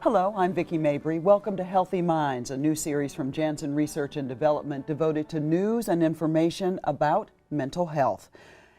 Hello, I'm Vicki Mabry. Welcome to Healthy Minds, a new series from Janssen Research and Development devoted to news and information about mental health.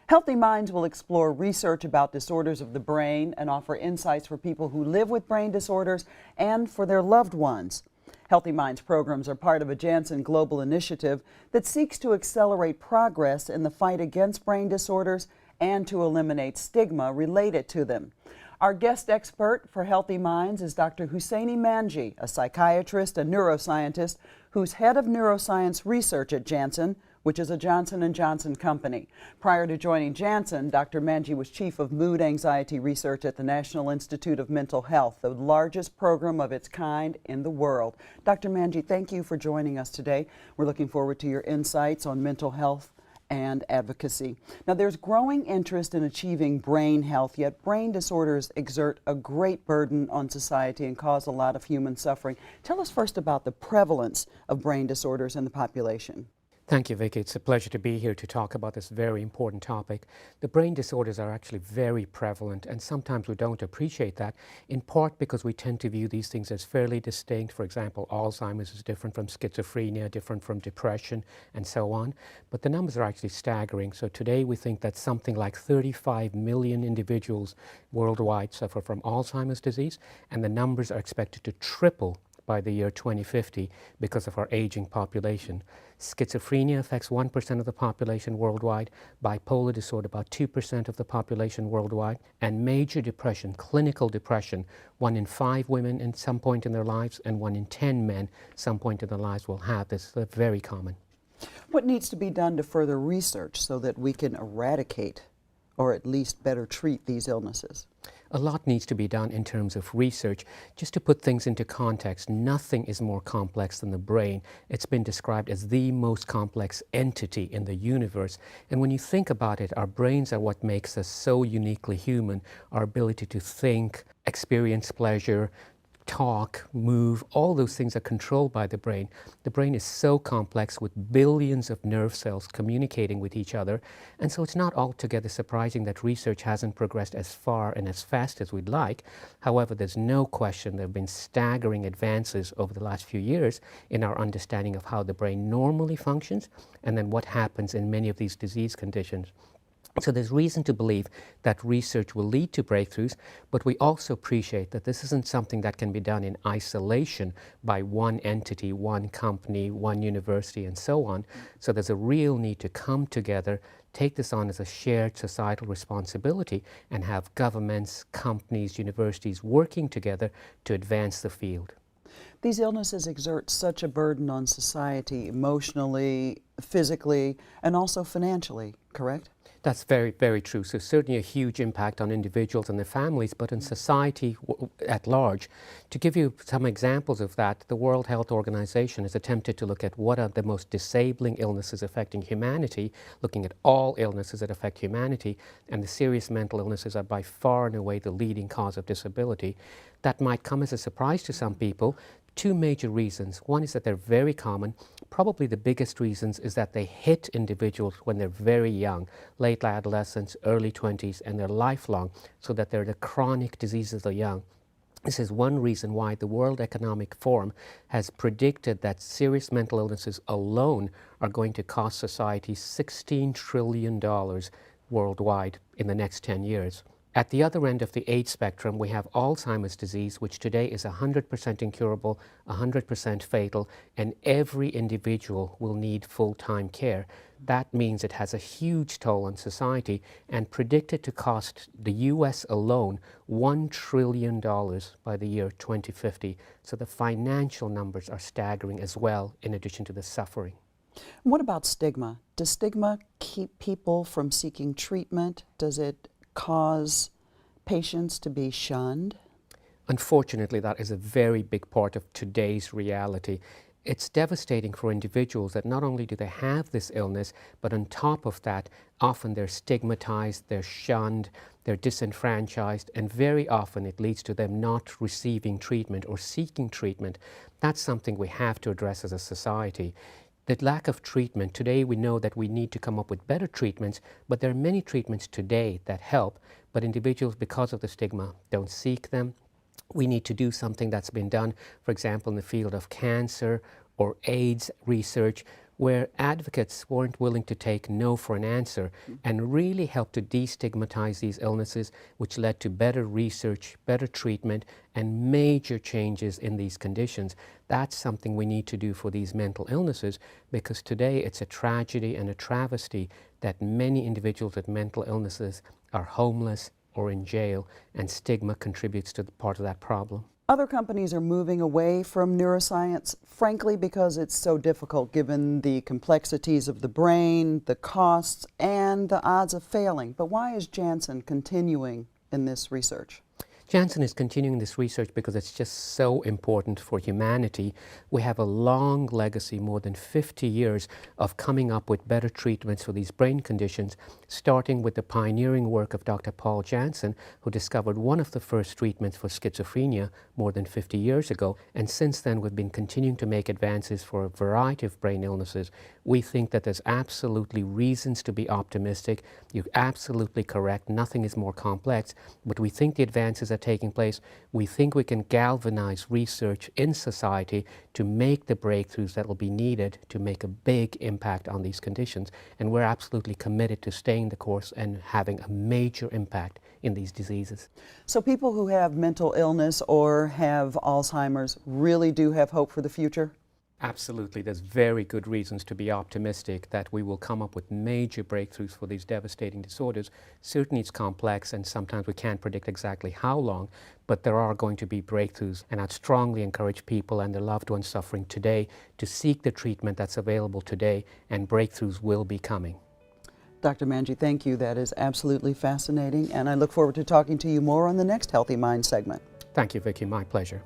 Healthy Minds will explore research about disorders of the brain and offer insights for people who live with brain disorders and for their loved ones. Healthy Minds programs are part of a Janssen global initiative that seeks to accelerate progress in the fight against brain disorders and to eliminate stigma related to them. Our guest expert for Healthy Minds is Dr. Husseini Manji, a psychiatrist and neuroscientist who's head of neuroscience research at Janssen, which is a Johnson & Johnson company. Prior to joining Janssen, Dr. Manji was chief of mood anxiety research at the National Institute of Mental Health, the largest program of its kind in the world. Dr. Manji, thank you for joining us today. We're looking forward to your insights on mental health and advocacy. Now, there's growing interest in achieving brain health, yet brain disorders exert a great burden on society and cause a lot of human suffering. Tell us first about the prevalence of brain disorders in the population. Thank you, Vicki. It's a pleasure to be here to talk about this very important topic. The brain disorders are actually very prevalent, and sometimes we don't appreciate that, in part because we tend to view these things as fairly distinct. For example, Alzheimer's is different from schizophrenia, different from depression, and so on. But the numbers are actually staggering. So today we think that something like 35 million individuals worldwide suffer from Alzheimer's disease, and the numbers are expected to triple by the year 2050 because of our aging population. Schizophrenia affects 1% of the population worldwide, bipolar disorder about 2% of the population worldwide, and major depression, clinical depression, 1 in 5 women at some point in their lives and 1 in 10 men some point in their lives will have this. They're very common. What needs to be done to further research so that we can eradicate or at least better treat these illnesses? A lot needs to be done in terms of research. Just to put things into context, nothing is more complex than the brain. It's been described as the most complex entity in the universe. And when you think about it, our brains are what makes us so uniquely human. Our ability to think, experience pleasure, talk, move, all those things are controlled by the brain. The brain is so complex with billions of nerve cells communicating with each other, and so it's not altogether surprising that research hasn't progressed as far and as fast as we'd like. However, there's no question there have been staggering advances over the last few years in our understanding of how the brain normally functions and then what happens in many of these disease conditions. So there's reason to believe that research will lead to breakthroughs, but we also appreciate that this isn't something that can be done in isolation by one entity, one company, one university, and so on. So there's a real need to come together, take this on as a shared societal responsibility, and have governments, companies, universities working together to advance the field. These illnesses exert such a burden on society emotionally, physically, and also financially, correct? That's very, very true. So certainly a huge impact on individuals and their families, but in society at large. To give you some examples of that, the World Health Organization has attempted to look at what are the most disabling illnesses affecting humanity, looking at all illnesses that affect humanity, and the serious mental illnesses are by far and away the leading cause of disability. That might come as a surprise to some people. Two major reasons. One is that they're very common. Probably the biggest reasons is that they hit individuals when they're very young, late adolescence, early 20s, and they're lifelong, so that they're the chronic diseases of the young. This is one reason why the World Economic Forum has predicted that serious mental illnesses alone are going to cost society $16 trillion worldwide in the next 10 years. At the other end of the age spectrum, we have Alzheimer's disease, which today is 100% incurable, 100% fatal, and every individual will need full-time care. That means it has a huge toll on society and predicted to cost the US alone $1 trillion by the year 2050. So the financial numbers are staggering as well, in addition to the suffering. What about stigma? Does stigma keep people from seeking treatment? Does it cause patients to be shunned? Unfortunately, that is a very big part of today's reality. It's devastating for individuals that not only do they have this illness, but on top of that, often they're stigmatized, they're shunned, they're disenfranchised, and very often it leads to them not receiving treatment or seeking treatment. That's something we have to address as a society. The lack of treatment, today we know that we need to come up with better treatments, but there are many treatments today that help, but individuals, because of the stigma, don't seek them, We need to do something that's been done, for example, in the field of cancer or AIDS research, where advocates weren't willing to take no for an answer and really help to destigmatize these illnesses, which led to better research, better treatment, and major changes in these conditions. That's something we need to do for these mental illnesses, because today it's a tragedy and a travesty that many individuals with mental illnesses are homeless or in jail, and stigma contributes to the part of that problem. Other companies are moving away from neuroscience, frankly, because it's so difficult given the complexities of the brain, the costs, and the odds of failing. But why is Janssen continuing in this research? Janssen is continuing this research because it's just so important for humanity. We have a long legacy, more than 50 years, of coming up with better treatments for these brain conditions, starting with the pioneering work of Dr. Paul Janssen, who discovered one of the first treatments for schizophrenia more than 50 years ago. And since then, we've been continuing to make advances for a variety of brain illnesses. We think that there's absolutely reasons to be optimistic. You're absolutely correct. Nothing is more complex, but we think the advances are taking place. We think we can galvanize research in society to make the breakthroughs that will be needed to make a big impact on these conditions. And we're absolutely committed to staying the course and having a major impact in these diseases. So people who have mental illness or have Alzheimer's really do have hope for the future? Absolutely. There's very good reasons to be optimistic that we will come up with major breakthroughs for these devastating disorders. Certainly it's complex and sometimes we can't predict exactly how long, but there are going to be breakthroughs, and I'd strongly encourage people and their loved ones suffering today to seek the treatment that's available today, and breakthroughs will be coming. Dr. Manji, thank you. That is absolutely fascinating, and I look forward to talking to you more on the next Healthy Minds segment. Thank you, Vicki. My pleasure.